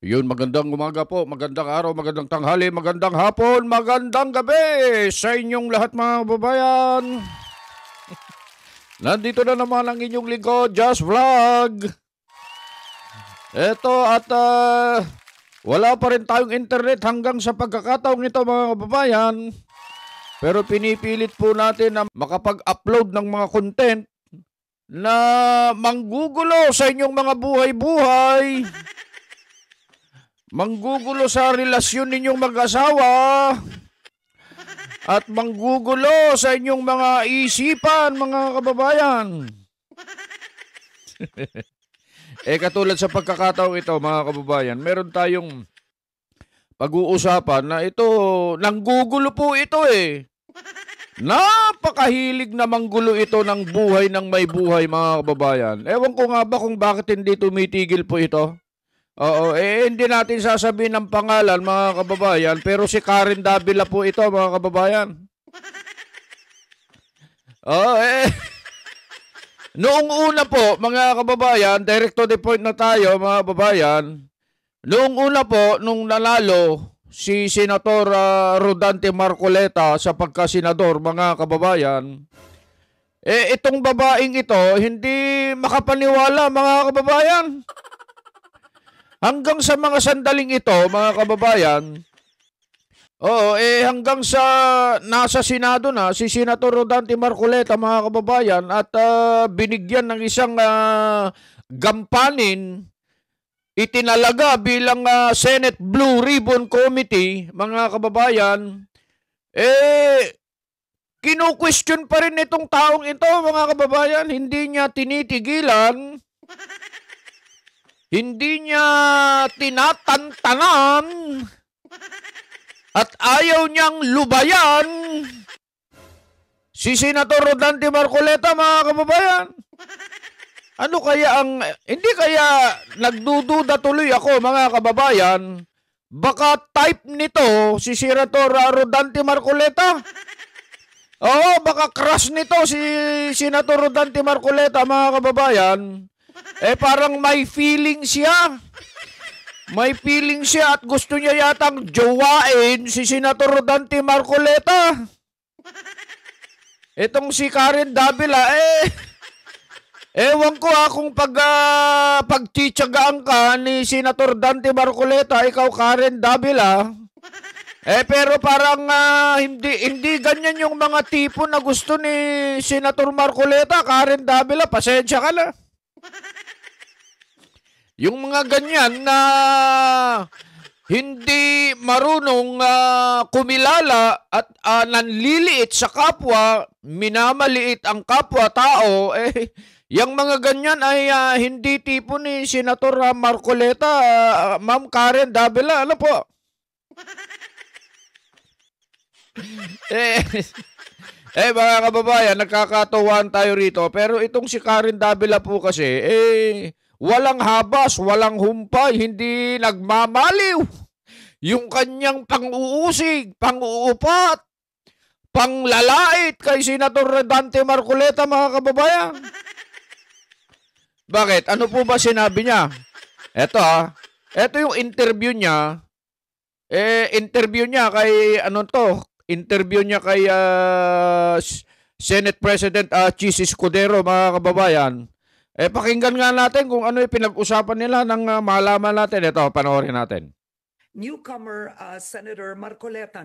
Yun, magandang umaga po, magandang araw, magandang tanghali, magandang hapon, magandang gabi sa inyong lahat mga kababayan. Nandito na naman ang inyong lingkod, Just Vlog. Eto at wala pa rin tayong internet hanggang sa pagkakataong ito mga kababayan. Pero pinipilit po natin na makapag-upload ng mga content na manggugulo sa inyong mga buhay-buhay. Manggugulo sa relasyon ninyong mag-asawa at manggugulo sa inyong mga isipan, mga kababayan. Katulad sa pagkakataong ito, mga kababayan, meron tayong pag-uusapan na ito, nanggugulo po ito Napakahilig na manggulo ito ng buhay ng may buhay, mga kababayan. Ewan ko nga ba kung bakit hindi tumitigil po ito. Oo, hindi natin sasabihin ng pangalan mga kababayan, pero si Karen Davila po ito mga kababayan. Oo, noong una po mga kababayan, direct to the point na tayo mga kababayan. Noong una po, nung nanalo si Senator Rodante Marcoleta sa pagkasenador mga kababayan, itong babaeng ito hindi makapaniwala mga kababayan. Hanggang sa mga sandaling ito, mga kababayan, hanggang sa nasa Senado na si Senator Rodante Marcoleta, mga kababayan, at binigyan ng isang gampanin, itinalaga bilang Senate Blue Ribbon Committee, mga kababayan, kinu-question pa rin itong taong ito, mga kababayan, hindi niya tinitigilan. Hindi niya tinatantanan at ayaw niyang lubayan si Senator Rodante Marcoleta, mga kababayan. Ano kaya hindi kaya nagdududa tuloy ako, mga kababayan, baka type nito si Senator Rodante Marcoleta? Oo, baka crush nito si Senator Rodante Marcoleta, mga kababayan. Parang may feeling siya. May feeling siya at gusto niya yatang jowain si Senator Rodante Marcoleta. Itong si Karen Davila, ewan ko kung pagtitsagaan ka ni Senator Dante Marcoleta, ikaw Karen Davila. Pero parang hindi ganyan yung mga tipo na gusto ni Senator Marcoleta, Karen Davila, pasensya ka na. Yung mga ganyan na hindi marunong kumilala at nanliliit sa kapwa, minamaliit ang kapwa-tao, yung mga ganyan ay hindi tipo ni Senator Marcoleta, Ma'am Karen Davila, ano po? Mga kababayan, nagkakatuwaan tayo rito. Pero itong si Karen Davila po kasi, walang habas, walang humpay, hindi nagmamaliw. Yung kanyang pang-uusig, pang-uupat, panglalait kay Senator Rodante Marcoleta, mga kababayan. Bakit? Ano po ba sinabi niya? Ito yung interview niya. Interview niya kay interview niya kay Senate President Chis Escudero, mga kababayan. Pakinggan nga natin kung ano yung pinag-usapan nila nang malaman natin. Ito, panoorin natin. Newcomer Senator Marcoleta,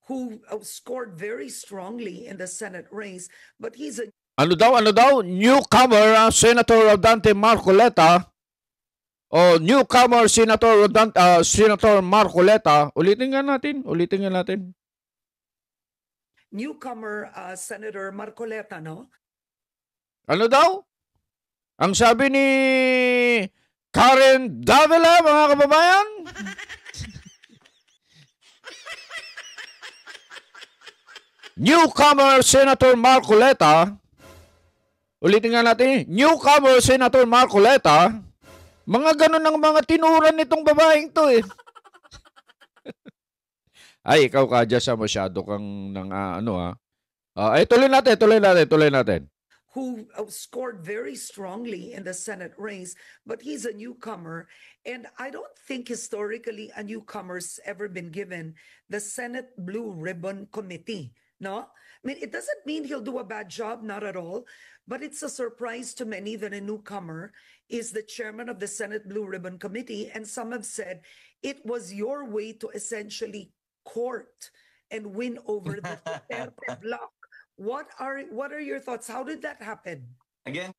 who scored very strongly in the Senate race, but he's a... Ano daw? Newcomer Senator Rodante Marcoleta. Newcomer Senator Marcoleta. Ulitin nga natin. Newcomer Senator Marcoleta, Ano daw? Ang sabi ni Karen Davila, mga kababayan? Newcomer Senator Marcoleta. Ulitin nga natin. Newcomer Senator Marcoleta. Mga ganun ang mga tinuran nitong babaeng to Ay, ikaw ka dyan sa masyado kang tuloy natin. who scored very strongly in the Senate race, but he's a newcomer. And I don't think historically a newcomer's ever been given the Senate Blue Ribbon Committee. No? I mean, it doesn't mean he'll do a bad job, not at all. But it's a surprise to many that a newcomer is the chairman of the Senate Blue Ribbon Committee. And some have said it was your way to essentially court and win over the Duterte bloc. What are your thoughts? How did that happen? Again,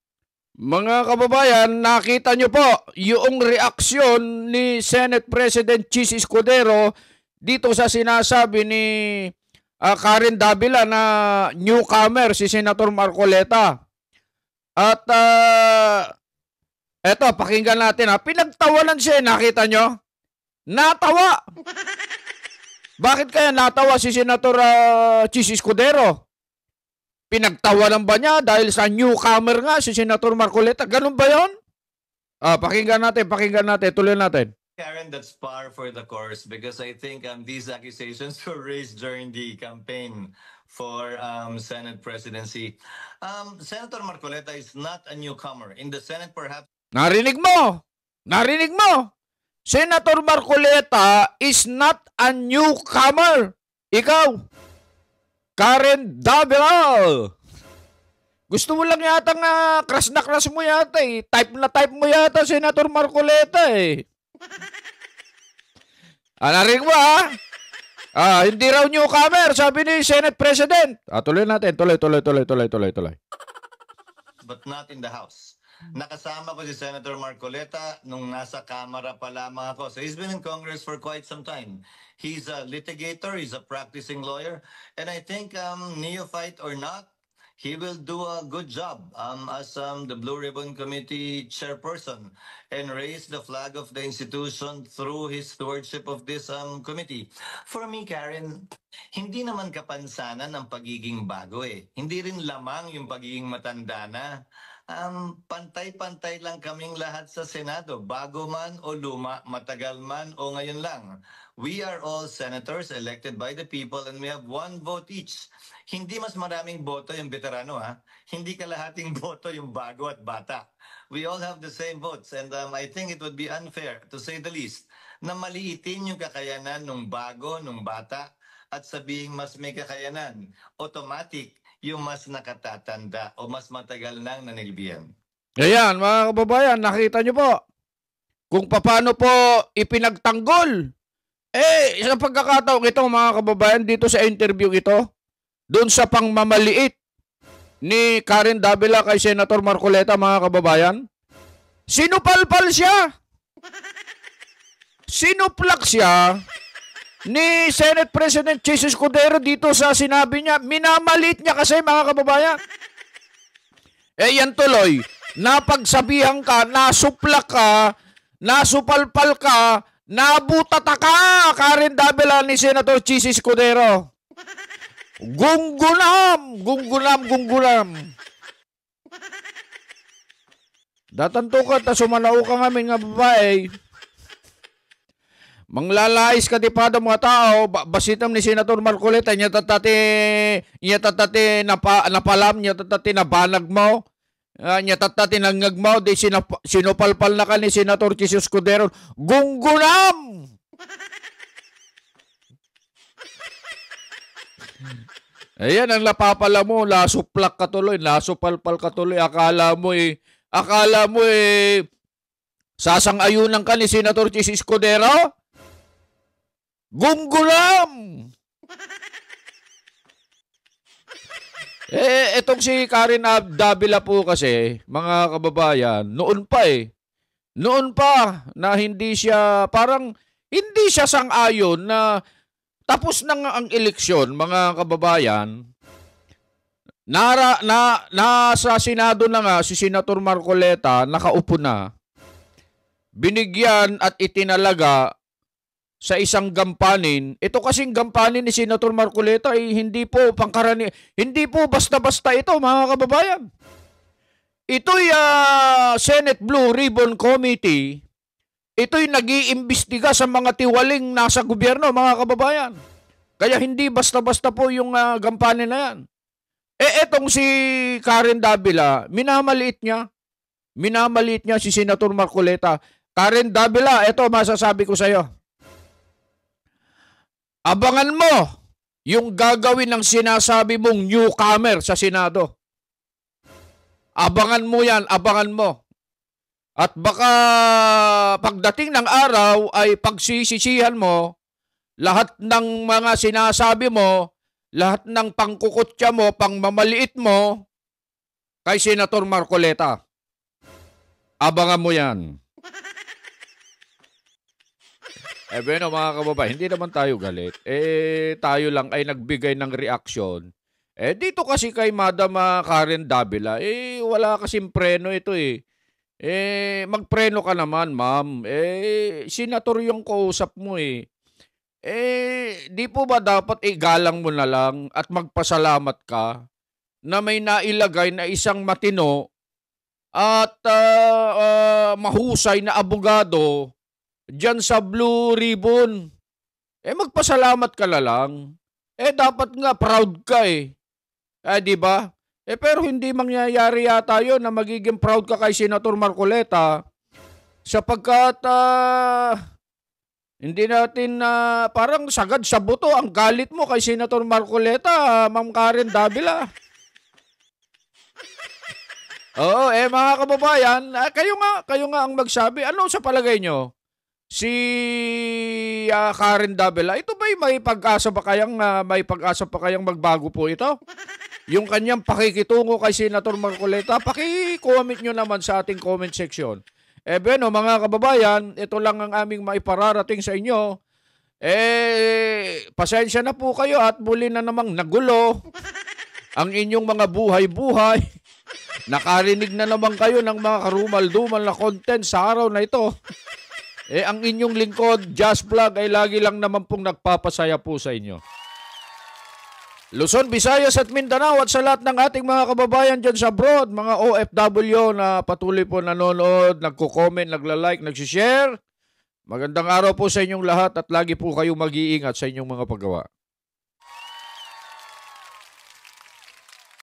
Mga kababayan, nakita nyo po yung reaksyon ni Senate President Chis Escudero dito sa sinasabi ni Karen Davila na newcomer si Senator Marcoleta. At eto, pakinggan natin ha. Pinagtawanan siya, nakita nyo? Natawa! Bakit kaya natawa si Senator Chis Escudero? Pinagtawanan ba niya dahil sa newcomer nga si Senator Marcoleta? Ganun ba yun? Pakinggan natin, tuloy natin. Karen, that's par for the course because I think these accusations were raised during the campaign for Senate presidency. Senator Marcoleta is not a newcomer. In the Senate, perhaps. Narinig mo! Senator Marcoleta is not a newcomer. Ikaw, Karen Davila. Gusto mo lang yata crush na crush mo yata eh. Type na type mo yata, Senator Marcoleta eh. Narinig mo hindi raw newcomer, sabi ni Senate President. Tuloy natin, tuloy. But not in the House. Nakasama ko si Senator Marcoleta nung nasa Kamara pa lamang ako. So he's been in Congress for quite some time. He's a litigator, he's a practicing lawyer, and I think neophyte or not, he will do a good job as the Blue Ribbon Committee chairperson and raise the flag of the institution through his stewardship of this committee. For me, Karen, hindi naman kapansanan ang pagiging bago eh. Hindi rin lamang yung pagiging matanda na. Pantay-pantay lang kaming lahat sa Senado, bago man o luma, matagal man o ngayon lang. We are all senators elected by the people and we have one vote each. Hindi mas maraming boto yung veterano Hindi kalahating boto yung bago at bata. We all have the same votes and I think it would be unfair, to say the least, na maliitin yung kakayanan nung bago, nung bata at sabihing mas may kakayanan. Automatic yung mas nakatatanda o mas matagal nang nanilbihan. Ayan, mga kababayan, nakita nyo po kung paano po ipinagtanggol. Sa pagkakataong ito, mga kababayan, dito sa interview ito, doon sa pangmamaliit ni Karen Davila kay Senator Marcoleta, mga kababayan, sinupalpal siya. Sinuplak siya ni Senate President Chis Escudero dito sa sinabi niya. Minamalit niya kasi, mga kababayan. Yan tuloy, napagsabihan ka, nasuplak ka, nasupalpal ka, nabutata ka, Karen Davila ni Senator Chis Escudero. Gunggunam. Datanto ka, ta sumanao ka ngamin nga babae. Manglalais ka di pa mga tao, basitam ni Senator Marcoleta, niya tatati napalam, niya tatati nabanag mo, niya tatati nangag mo, di sinupalpal na ka ni Senator Chis Escudero. Gunggunam! Ayan ang napapala mo, nasuplak ka tuloy, nasupalpal ka tuloy, akala mo sasang-ayunan ka ni Senator Chis Escudero? Gunggulam! Etong si Karen Davila po kasi, mga kababayan, noon pa na hindi siya, parang hindi siya sang-ayon na tapos na nga ang eleksyon, mga kababayan, nasa Senado na nga si Senator Marcoleta, nakaupo na, binigyan at itinalaga sa isang gampanin. Ito kasing gampanin ni Senator Marcoleta ay hindi po pangkarani, hindi po basta-basta ito, mga kababayan. Ito'y Senate Blue Ribbon Committee. Ito'y nag-iimbestiga sa mga tiwaling nasa gobyerno, mga kababayan. Kaya hindi basta-basta po yung gampanin na yan. Etong si Karen Davila, minamaliit niya. Minamaliit niya si Senator Marcoleta. Karen Davila, eto masasabi ko sa'yo. Abangan mo yung gagawin ng sinasabi mong newcomer sa Senado. Abangan mo yan, abangan mo. At baka pagdating ng araw ay pagsisisihan mo lahat ng mga sinasabi mo, lahat ng pangkukutya mo, pangmamaliit mo kay Senator Marcoleta. Abangan mo yan. Bueno mga kababayan, hindi naman tayo galit. Tayo lang ay nagbigay ng reaksyon. Dito kasi kay Madam Karen Davila, wala kasing preno ito eh. Magpreno ka naman, ma'am. Senator yung kausap mo eh. Di po ba dapat igalang mo na lang at magpasalamat ka na may nailagay na isang matino at mahusay na abogado dyan sa Blue Ribbon? Magpasalamat ka na lang. Dapat nga proud ka eh. Di ba? Pero hindi mangyayari yata yun na magiging proud ka kay Senator Marcoleta sapagkat hindi natin parang sagad sa buto ang galit mo kay Senator Marcoleta, Ma'am Karen Davila. Oo, mga kababayan, kayo nga ang magsabi. Ano sa palagay nyo? Si Karen Davila, ito ba'y may pag-asa pa kayang magbago po ito? Yung kanyang pakikitungo kay Senator Marcoleta, paki-comment nyo naman sa ating comment section. Bueno, mga kababayan, ito lang ang aming maipararating sa inyo. Pasensya na po kayo at muli na namang nagulo ang inyong mga buhay-buhay. Nakarinig na naman kayo ng mga karumal-dumal na content sa araw na ito. Ang inyong lingkod, Just Vlog, ay lagi lang naman pong nagpapasaya po sa inyo. Luzon, Visayas at Mindanao at sa lahat ng ating mga kababayan dyan sa abroad, mga OFW na patuloy po nanonood, nagko-comment, nagla-like, nagsishare. Magandang araw po sa inyong lahat at lagi po kayong mag-iingat sa inyong mga paggawa.